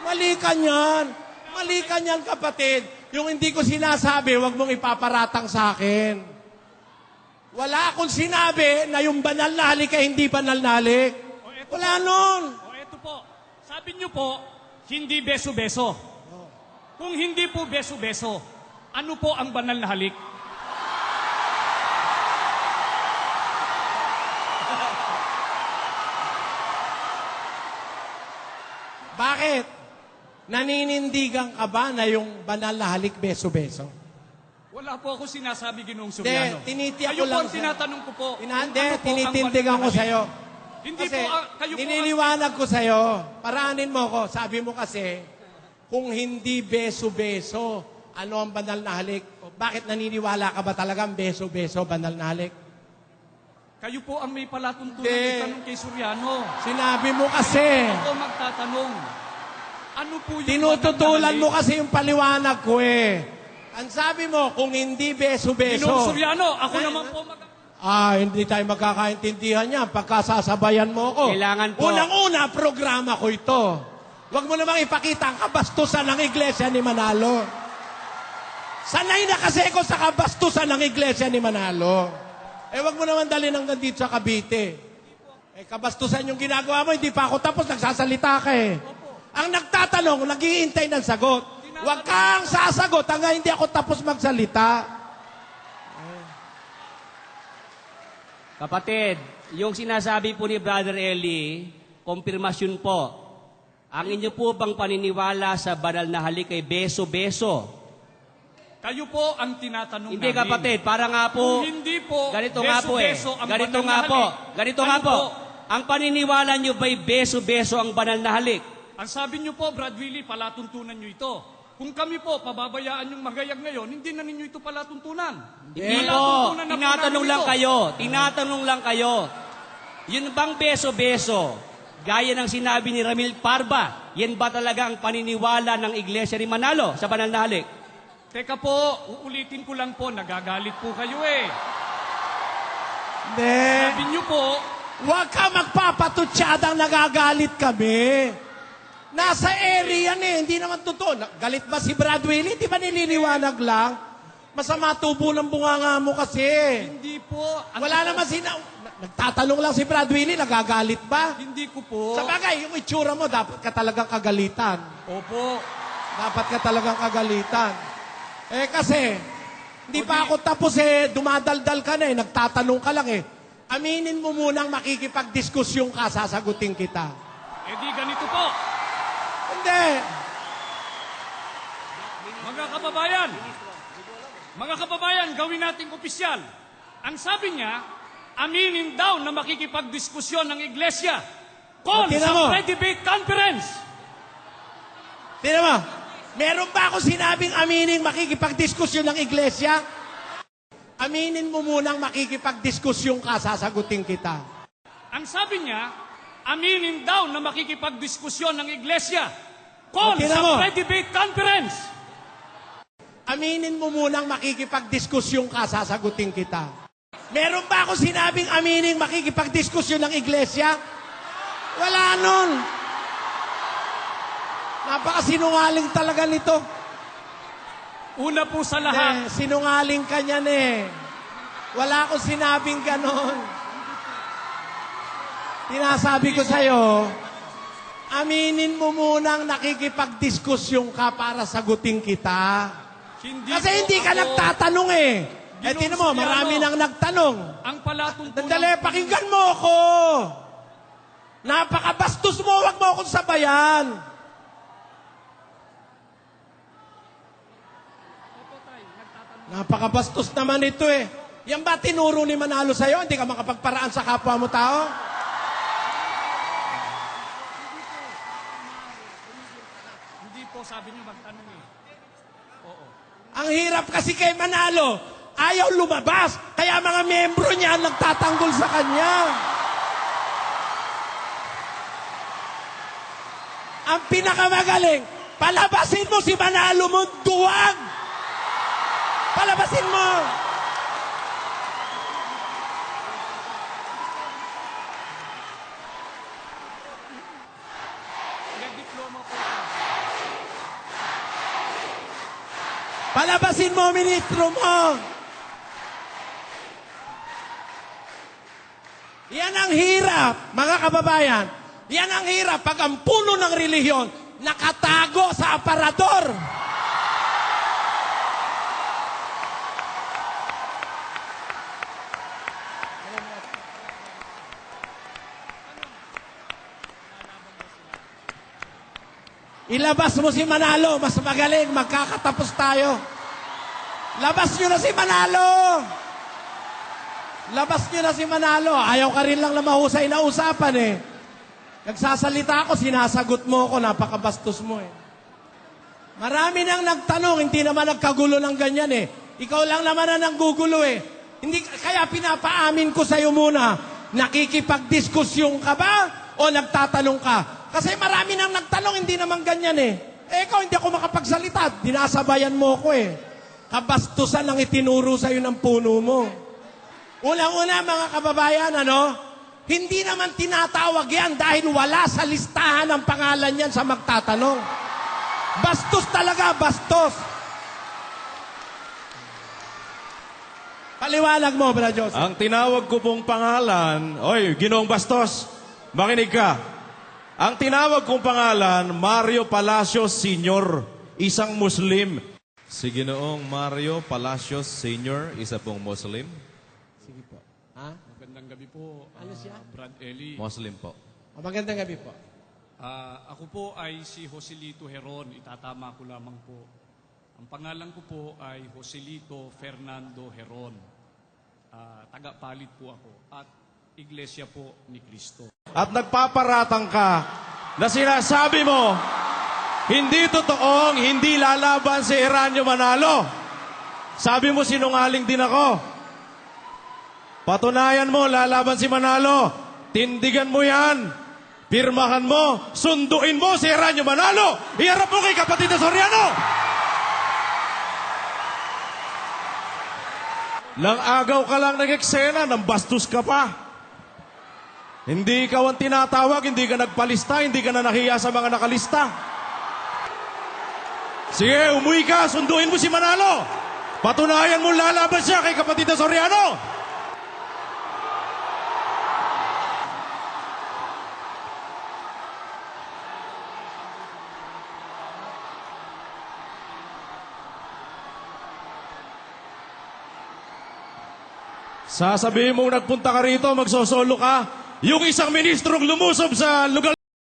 Mali ka niyan. Mali ka niyan, kapatid. Yung hindi ko sinasabi, wag mong ipaparatang sa akin. Wala akong sinabi na yung banal na halik ay hindi banal na halik. Wala nun. O eto po, sabi niyo po, hindi beso-beso. Kung hindi po beso-beso, ano po ang banal na halik? Bakit? Naninindigan ka ba na yung banal na halik beso-beso? Wala po ako sinasabi, Ginoong Hindi, Soriano. tinitiyak Kayo ko po lang ang tinatanong ko po. Hindi, Ano po ang tinitindigan banal ko na halik? sa'yo. Hindi Kasi po, kayo po nililiwanag ko sa'yo. Paraanin mo ko. Sabi mo kasi, kung hindi beso-beso, ano ang banal na halik? Bakit naniniwala ka ba talagang beso-beso, banal na halik? Kayo po ang may palatuntunan Hindi. ng tanong kay Soriano. Sinabi mo kasi. Ako magtatanong. Ano po yung Tinututulan banal mo na halik? kasi yung paliwanag ko eh. Ang sabi mo, kung hindi beso-beso. Ginoong Soriano, ako naman po Hindi tayo magkakaintindihan niya pagkasasabayan mo ko. Kailangan po. Unang-una, programa ko ito. Huwag mo namang ipakita ang kabastusan ng Iglesia ni Manalo. Sanay na kasi ako sa kabastusan ng Iglesia ni Manalo. Huwag mo naman dalhin hanggang dito sa Cavite. Kabastusan yung ginagawa mo, hindi pa ako tapos, nagsasalita ka eh. Ang nagtatanong, nag-iintay ng sagot. Huwag kang sasagot hanggang hindi ako tapos magsalita. Kapatid, yung sinasabi po ni Brother Eli, konfirmasyon po. Ang inyo po bang paniniwala sa banal na halik ay beso-beso? Kayo po ang tinatanong Hindi namin. kapatid, para nga po, Kung hindi po, ganito nga po eh. beso-beso ang Ganito banal nga na po. halik. Ganito Ano nga po. po? Ang paniniwala nyo ba'y beso-beso ang banal na halik? Ang sabi niyo po, Brad Willie, palatuntunan niyo ito. Kung kami po, pababayaan yung magayag ngayon, hindi na ninyo ito palatuntunan. Hindi po. Palatuntunan na po Tinatanong namin lang ito. kayo. Tinatanong lang kayo. Yun bang beso-beso? Gaya ng sinabi ni Ramil Parba, yan ba talaga ang paniniwala ng Iglesia ni Manalo sa banal na halik? Teka po, uulitin ko lang po, nagagalit po kayo eh. Hindi. Sabi niyo po, Huwag ka magpapatutsyadang nagagalit kami. Nasa area eh, hindi naman totoo. Galit ba si Brad Willie? Di ba nililiwanag lang? Masama tubo ng bunganga mo kasi. hindi po. Wala naman nagtatanong lang si Brad Willie, nagagalit ba? Hindi ko po. Sa bagay, yung itsura mo, dapat ka talagang kagalitan. Opo. Dapat ka talagang kagalitan. Kasi, hindi pa ako tapos dumadaldal ka na nagtatanong ka lang Aminin mo munang makikipagdiskusyon ka, sasagutin kita. Di ganito po. Hindi. Mga kababayan, gawin nating opisyal. Ang sabi niya, aminin daw na makikipagdiskusyon ng Iglesia. Call Tingnan mo. sa pre-debate conference. Tingnan mo, meron ba ako sinabing aminin makikipagdiskusyon ng Iglesia? Aminin mo munang makikipagdiskusyon ka, sasagutin kita. Ang sabi niya, aminin daw na makikipagdiskusyon ng Iglesia. Call Tingnan sa mo. pre-debate conference. Aminin mo munang makikipagdiskusyon ka, sasagutin kita. Meron ba ako sinabing aminin makikipagdiskusyon ng Iglesia? Wala nun. Napakasinungaling talaga nito. Una po sa lahat, Sinungaling ka niyan Wala akong sinabing ganon. Tinasabi ko sa'yo, aminin mo munang nakikipagdiskusyon ka para sagutin kita. Kasi hindi ka nagtatanong tinan mo, marami nang nagtanong. Ang palatuntunan... Dandali, pakinggan mo ako. Napakabastos mo, wag mo akong sabayan. Napakabastos naman ito Yan ba tinuro ni Manalo sa'yo? Hindi ka makapagparaan sa kapwa mo tao? Hindi po, sabi niyo magtanong Oo. Ang hirap kasi kay Manalo. Ayaw lumabas. Kaya mga membro niya ang nagtatanggol sa kanya. Ang pinakamagaling, palabasin mo si Manalo mong duwag. Palabasin mo. May diploma po. Palabasin mo, ministro mo! Yan ang hirap, mga kababayan. Yan ang hirap pag ang puno ng relihiyon nakatago sa aparador. Ilabas mo si Manalo, mas magaling, magkakatapos tayo. Labas nyo na si Manalo! Labas nyo na si Manalo. Ayaw ka rin lang na mahusay na usapan eh. Nagsasalita ako, sinasagot mo ako, napakabastos mo eh. Marami nang nagtanong, hindi naman nagkagulo ng ganyan eh. Ikaw lang naman ang nanggugulo eh. Hindi, kaya pinapaamin ko sa'yo muna, nakikipagdiskusyon ka ba o nagtatanong ka? Kasi marami nang nagtanong, hindi naman ganyan eh. Eh ikaw, hindi ako makapagsalita. Dinasabayan mo ko eh. Kabastusan ang itinuro sa'yo ng puno mo. Unang-una mga kababayan, hindi naman tinatawag yan dahil wala sa listahan ng pangalan yan sa magtatanong. Bastos talaga, bastos. Paliwanag mo, Brad Joseph. Ang tinawag ko pong pangalan, oy, Ginoong Bastos, makinig ka. Ang tinawag kong pangalan, Mario Palacios Sr., isang Muslim. Si Ginoong Mario Palacios Sr., isa pong Muslim. Sige po. Ha? Magandang gabi po, Ano siya? Brad Eli. Muslim po. Magandang gabi po. Ako po ay si Joselito Heron. Itatama ko lamang po. Ang pangalan ko po ay Joselito Fernando Heron. Tagapalit po ako at Iglesia po ni Cristo. At nagpaparatang ka na sinasabi mo, hindi totoong hindi lalaban si Eranio Manalo. Sabi mo sinungaling din ako. Patunayan mo, lalaban si Manalo. Tindigan mo yan. Pirmahan mo. Sunduin mo si Eranio Manalo. Iharap mo kay kapatid na Soriano. Nang agaw ka lang nag-eksena, nang bastos ka pa. Hindi ikaw ang tinatawag, hindi ka nagpalista, hindi ka na nahiya sa mga nakalista. Sige, umuwi ka, sunduin mo si Manalo. Patunayan mo lalaban siya kay kapatid na Soriano. Sasabihin mong nagpunta ka rito, magsosolo ka. Yung isang ministrong lumusob sa lugar